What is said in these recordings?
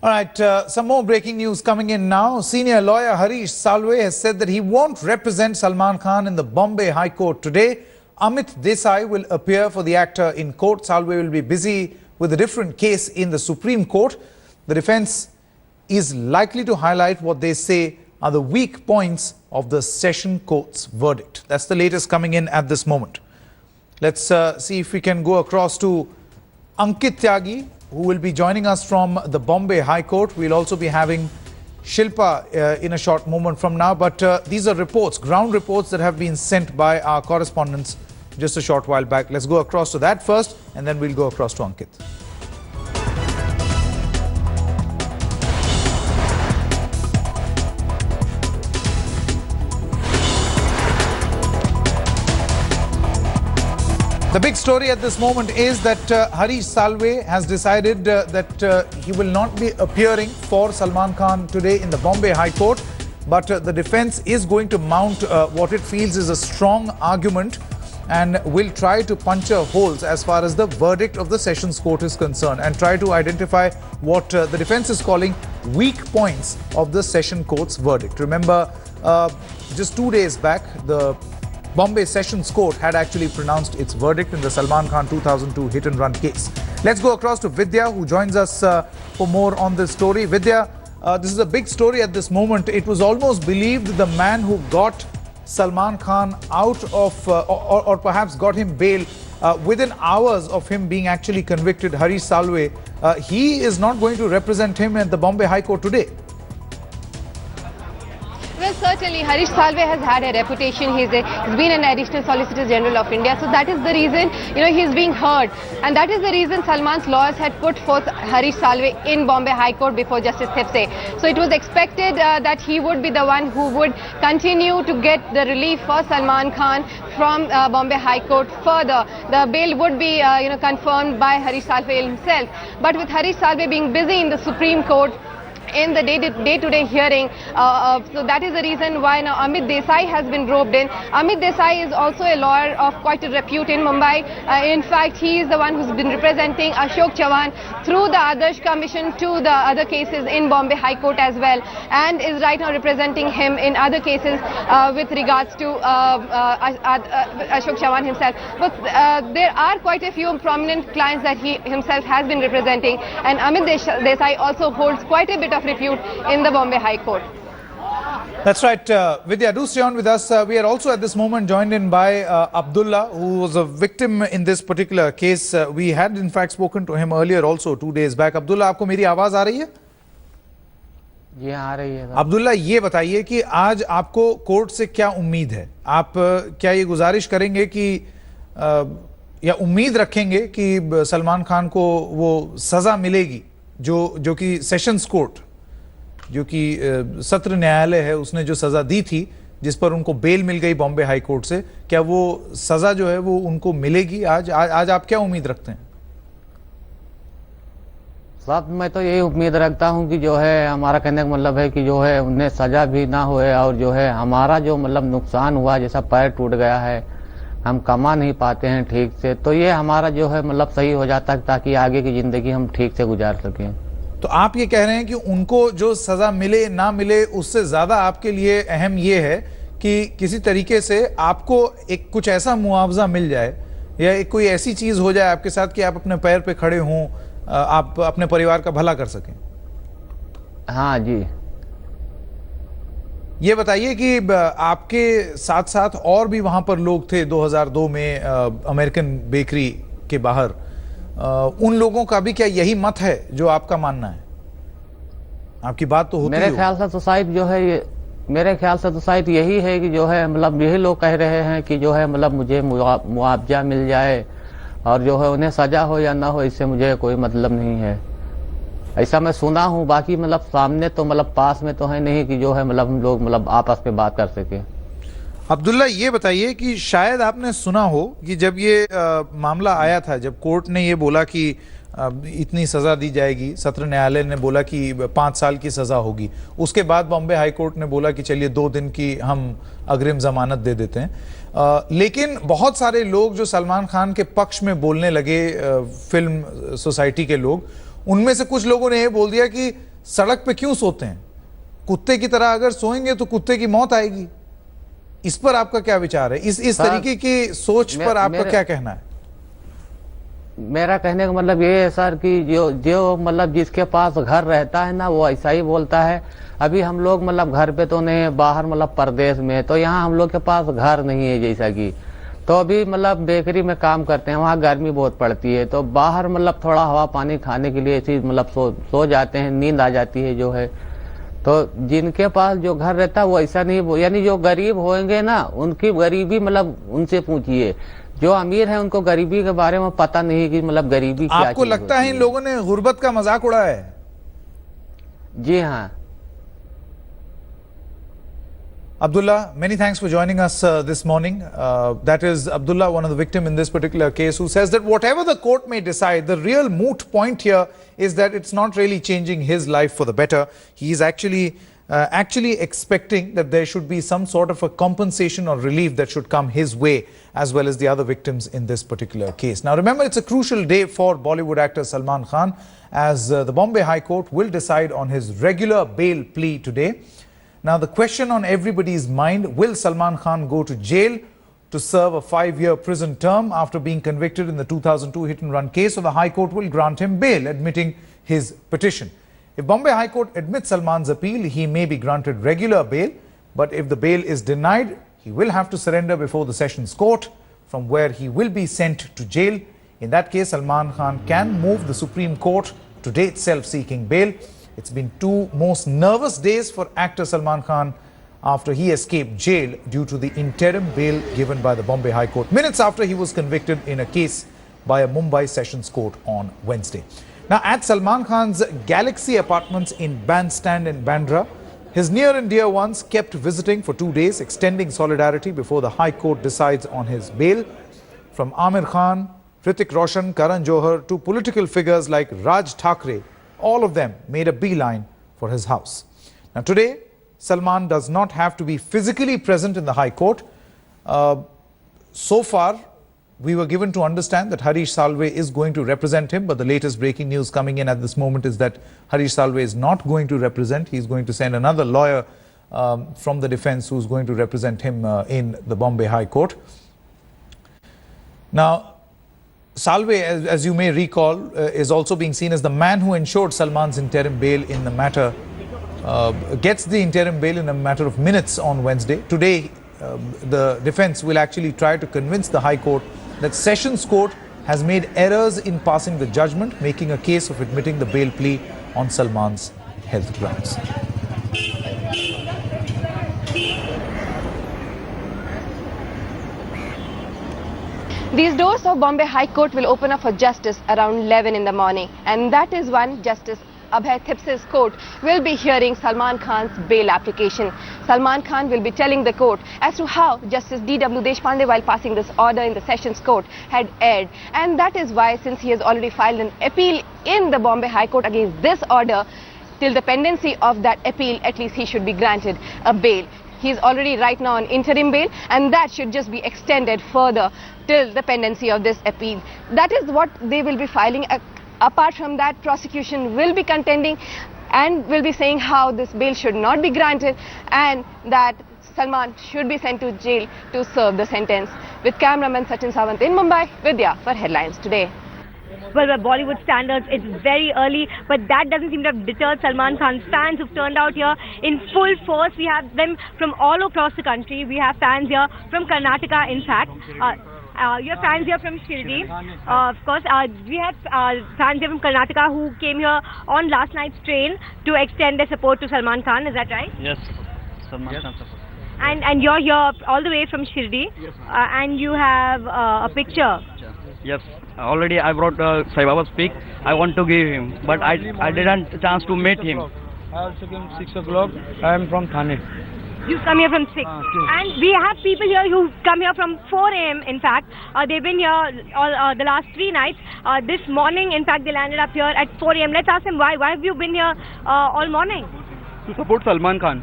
All right, some more breaking news coming in now. Senior lawyer Harish Salve has said that he won't represent Salman Khan in the Bombay High Court today. Amit Desai will appear for the actor in court. Salve will be busy with a different case in the Supreme Court. The defense is likely to highlight what they say are the weak points of the session court's verdict. That's the latest coming in at this moment. Let's see if we can go across to Ankit Tyagi, who will be joining us from the Bombay High Court. We'll also be having Shilpa in a short moment from now. But these are reports, ground reports that have been sent by our correspondents just a short while back. Let's go across to that first, and then we'll go across to Ankit. The big story at this moment is that Harish Salve has decided that he will not be appearing for Salman Khan today in the Bombay High Court. But the defense is going to mount what it feels is a strong argument and will try to puncture holes as far as the verdict of the Sessions Court is concerned and try to identify what the defense is calling weak points of the Session Court's verdict. Remember, just 2 days back, the Bombay Sessions Court had actually pronounced its verdict in the Salman Khan 2002 hit-and-run case. Let's go across to Vidya, who joins us for more on this story. Vidya, this is a big story at this moment. It was almost believed the man who got Salman Khan out of, or perhaps got him bail within hours of him being actually convicted, Harish Salve, he is not going to represent him at the Bombay High Court today. Well, certainly Harish Salve has had a reputation. He's been an additional Solicitor General of India. So that is the reason, he's being heard. And that is the reason Salman's lawyers had put forth Harish Salve in Bombay High Court before Justice Thipse. So it was expected that he would be the one who would continue to get the relief for Salman Khan from Bombay High Court further. The bail would be, confirmed by Harish Salve himself. But with Harish Salve being busy in the Supreme Court, in the day-to-day hearing, so that is the reason why now Amit Desai has been roped in. Amit Desai is also a lawyer of quite a repute in Mumbai. In fact, he is the one who's been representing Ashok Chavan through the Adarsh Commission to the other cases in Bombay High Court as well, and is right now representing him in other cases with regards to Ashok Chavan himself. But there are quite a few prominent clients that he himself has been representing, and Amit Desai also holds quite a bit of repute in the Bombay High Court. That's right. Vidya, do stay on with us. We are also at this moment joined in by Abdullah, who was a victim in this particular case. We had in fact spoken to him earlier also 2 days back. Abdullah, आपको मेरी आवाज आ रही है? जी आ रही है। अब्दुल्ला, ये बताइए कि आज आपको कोर्ट से क्या उम्मीद है? आप क्या ये गुजारिश करेंगे कि या उम्मीद रखेंगे कि सलमान खान को वो सजा मिलेगी जो कि सेशंस कोर्ट, जो कि सत्र न्यायालय है, उसने जो सजा दी थी जिस पर उनको बेल मिल गई बॉम्बे हाई कोर्ट से, क्या वो सजा जो है वो उनको मिलेगी? आज आप क्या उम्मीद रखते हैं? साहब, मैं तो यही उम्मीद रखता हूं कि जो है हमारा कहने का मतलब है कि जो है उन्हें सजा भी ना होए और जो है हमारा जो मतलब नुकसान हुआ, जैसा पैर टूट गया है, हम कमा नहीं पाते हैं ठीक से, तो ये हमारा जो है मतलब सही हो जाता है ताकि आगे की जिंदगी हम ठीक से गुजार सकें। तो आप ये कह रहे हैं कि उनको जो सजा मिले ना मिले उससे ज्यादा आपके लिए अहम ये है कि किसी तरीके से आपको एक कुछ ऐसा मुआवजा मिल जाए या एक कोई ऐसी चीज हो जाए आपके साथ कि आप अपने पैर पे खड़े हों, आप अपने परिवार का भला कर सकें। हाँ जी। ये बताइए कि आपके साथ साथ और भी वहां पर लोग थे 2002 में अमेरिकन बेकरी के बाहर, उन लोगों का भी क्या यही मत है जो आपका मानना है? आपकी बात तो होती है। मेरे ख्याल से तो शायद जो है ये, मेरे ख्याल से तो शायद यही है कि जो है मतलब यही लोग कह रहे हैं कि जो है मतलब मुझे मुआवजा मिल जाए और जो है उन्हें सजा हो या ना हो, इससे मुझे कोई मतलब नहीं है, ऐसा मैं सुना हूँ। बाकी मतलब सामने तो मतलब पास में तो है नहीं कि जो है मतलब हम लोग मतलब आपस में बात कर सके। अब्दुल्ला, ये बताइए कि शायद आपने सुना हो कि जब ये मामला आया था, जब कोर्ट ने ये बोला कि इतनी सजा दी जाएगी, सत्र न्यायालय ने बोला कि 5 साल की सजा होगी, उसके बाद बॉम्बे हाई कोर्ट ने बोला कि चलिए 2 दिन की हम अग्रिम जमानत दे देते हैं। लेकिन बहुत सारे लोग जो सलमान खान के पक्ष में बोलने लगे, फिल्म सोसाइटी के लोग, उनमें से कुछ लोगों ने ये बोल दिया कि सड़क पे क्यों सोते हैं? कुत्ते की तरह अगर सोएंगे तो कुत्ते की मौत आएगी। इस पर आपका क्या विचार है? इस तरीके की सोच पर आपका क्या कहना है? मेरा कहने का मतलब ये है सर कि जो मतलब जिसके पास घर रहता है ना, वो ऐसा ही बोलता है। अभी हम लोग मतलब घर पे तो नहीं, बाहर मतलब परदेश में, तो यहाँ हम लोग के पास घर नहीं है जैसा कि, तो अभी मतलब बेकरी में काम करते हैं, वहाँ गर्मी बहुत पड़ती है, तो बाहर मतलब थोड़ा हवा पानी खाने के लिए ऐसी मतलब सो जाते हैं, नींद आ जाती है जो है। तो जिनके पास जो घर रहता है वो ऐसा नहीं, यानी जो गरीब होंगे ना, उनकी गरीबी मतलब उनसे पूछिए। जो अमीर है उनको गरीबी के बारे में पता नहीं कि मतलब गरीबी क्या। आपको लगता है इन लोगों ने गुर्बत का मजाक उड़ाया है? जी हाँ। Abdullah, many thanks for joining us this morning. That is Abdullah, one of the victims in this particular case, who says that whatever the court may decide, the real moot point here is that it's not really changing his life for the better. He is actually expecting that there should be some sort of a compensation or relief that should come his way, as well as the other victims in this particular case. Now remember, it's a crucial day for Bollywood actor Salman Khan, as the Bombay High Court will decide on his regular bail plea today. Now the question on everybody's mind, will Salman Khan go to jail to serve a 5-year prison term after being convicted in the 2002 hit-and-run case, or the High Court will grant him bail, admitting his petition? If Bombay High Court admits Salman's appeal, he may be granted regular bail, but if the bail is denied, he will have to surrender before the Sessions Court, from where he will be sent to jail. In that case, Salman Khan can move the Supreme Court today itself seeking bail. It's been two most nervous days for actor Salman Khan after he escaped jail due to the interim bail given by the Bombay High Court minutes after he was convicted in a case by a Mumbai Sessions Court on Wednesday. Now, at Salman Khan's Galaxy Apartments in Bandstand in Bandra, his near and dear ones kept visiting for 2 days, extending solidarity before the High Court decides on his bail. From Amir Khan, Hrithik Roshan, Karan Johar to political figures like Raj Thackeray, all of them made a beeline for his house. Now today, Salman does not have to be physically present in the High Court. So far, we were given to understand that Harish Salve is going to represent him, but the latest breaking news coming in at this moment is that Harish Salve is not going to represent. He's going to send another lawyer from the defense who's going to represent him in the Bombay High Court. Now, Salve, as you may recall, is also being seen as the man who ensured Salman's interim bail in the matter, gets the interim bail in a matter of minutes on Wednesday. Today, the defense will actually try to convince the High Court that Sessions Court has made errors in passing the judgment, making a case of admitting the bail plea on Salman's health grounds. These doors of Bombay High Court will open up for justice around 11 in the morning, and that is when Justice Abhay Thipse's court will be hearing Salman Khan's bail application. Salman Khan will be telling the court as to how Justice D.W. Deshpande, while passing this order in the Sessions Court, had erred, and that is why, since he has already filed an appeal in the Bombay High Court against this order, till the pendency of that appeal, at least he should be granted a bail. He is already right now on interim bail, and that should just be extended further till the pendency of this appeal. That is what they will be filing. Apart from that, prosecution will be contending and will be saying how this bail should not be granted and that Salman should be sent to jail to serve the sentence. With cameraman Sachin Sawant in Mumbai, Vidya for Headlines Today. Well, by Bollywood standards, it's very early, but that doesn't seem to have deterred Salman Khan's fans who've turned out here in full force. We have them from all across the country. We have fans here from Karnataka, in fact. You have fans here from Shirdi, of course. We had fans here from Karnataka who came here on last night's train to extend their support to Salman Khan. Is that right? Yes, Salman Khan support. And you're here all the way from Shirdi, and you have a picture. Yes, already I brought Sai Baba's pic. I want to give him, but I didn't chance to meet him. I also came 6 o'clock. I am from Thane. You've come here from 6. And we have people here who've come here from 4 a.m. in fact. They've been here all the last 3 nights. This morning, in fact, they landed up here at 4 a.m. Let's ask them why. Why have you been here all morning? To support Salman Khan.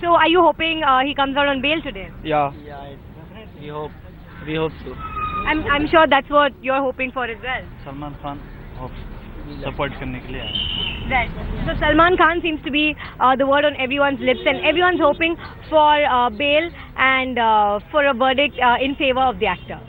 So are you hoping he comes out on bail today? Yeah. We hope so. I'm sure that's what you're hoping for as well. Salman Khan hopes. Support करने के लिए आया। Right. So Salman Khan seems to be the word on everyone's lips, and everyone's hoping for bail and for a verdict in favor of the actor.